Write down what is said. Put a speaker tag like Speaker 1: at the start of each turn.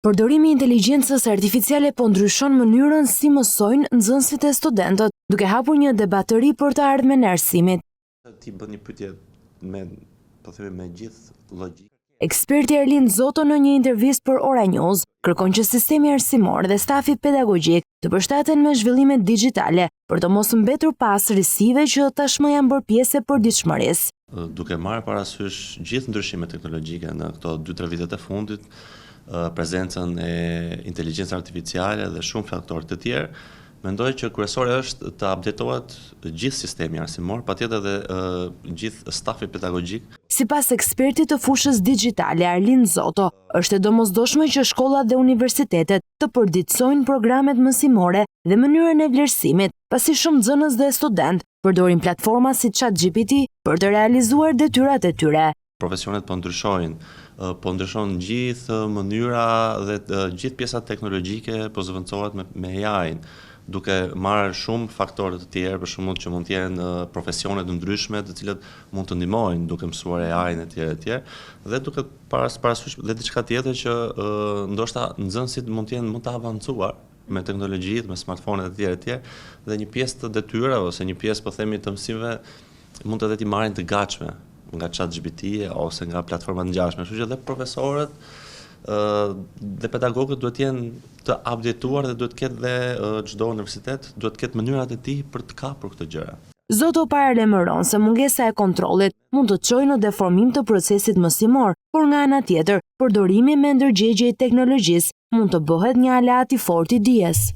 Speaker 1: Përdorimi i inteligjencës artificiale po ndryshon mënyrën si mësojnë nxënësit e studentët, duke hapur një debat të ri për të ardhmen e arsimit.
Speaker 2: Ti bën një pyetje me gjithë logjikë.
Speaker 1: Eksperti Erlind Zoto në një intervistë për Ora News kërkon që sistemi arsimor dhe stafi pedagogjik të përshtaten me zhvillimet digjitale për të mos mbetur pas risive që tashmë janë bërë pjesë e përditshmërisë.
Speaker 2: Duke marrë parasysh gjithë ndryshimet teknologjike në këto 2-3 vitet e fundit, prezencën e inteligjencës artificiale dhe shumë faktorë të tjerë, mendoj që kryesore është të updatohet gjithë sistemi arsimor, patjetër edhe gjithë stafi pedagogjik.
Speaker 1: Sipas ekspertit të fushës digjitale Erlind Zoto, është e domosdoshme që shkollat dhe universitetet të përditësojnë programet mësimore dhe mënyrën e vlerësimit, pasi shumë nxënës dhe student përdorin platforma si ChatGPT për të realizuar detyrat e tyre.
Speaker 2: Profesionet po ndryshojnë, po ndryshon gjithë mënyra dhe gjithë pjesat teknologjike po zëvendësohet me AI-n, duke marrë shumë faktorë të tjerë, për shembull që mund të jenë profesione të ndryshme, të cilët mund të ndihmojnë duke mësuar AI-n etj. Dhe duke parasysh dhe diçka tjetër që ndoshta nxënësit mund të avancuar me teknologjitë, me smartphone-et etj. Dhe një pjesë të detyrave ose një pjesë po themi të mësimeve mund të marrin të gatshme nga ChatGPT ose nga platforma të ngjashme. Kështu që dhe profesorët dhe pedagogët duhet të jenë të updateuar dhe duhet të ketë dhe çdo universitet duhet të ketë mënyrat e tij për të kapur këtë gjëra.
Speaker 1: Zoto paralajmëron se mungesa e kontrollit mund të çojë në deformim të procesit mësimor, por nga ana tjetër, përdorimi me ndërgjegje i teknologjisë mund të bëhet një aleat i fortë i dijes.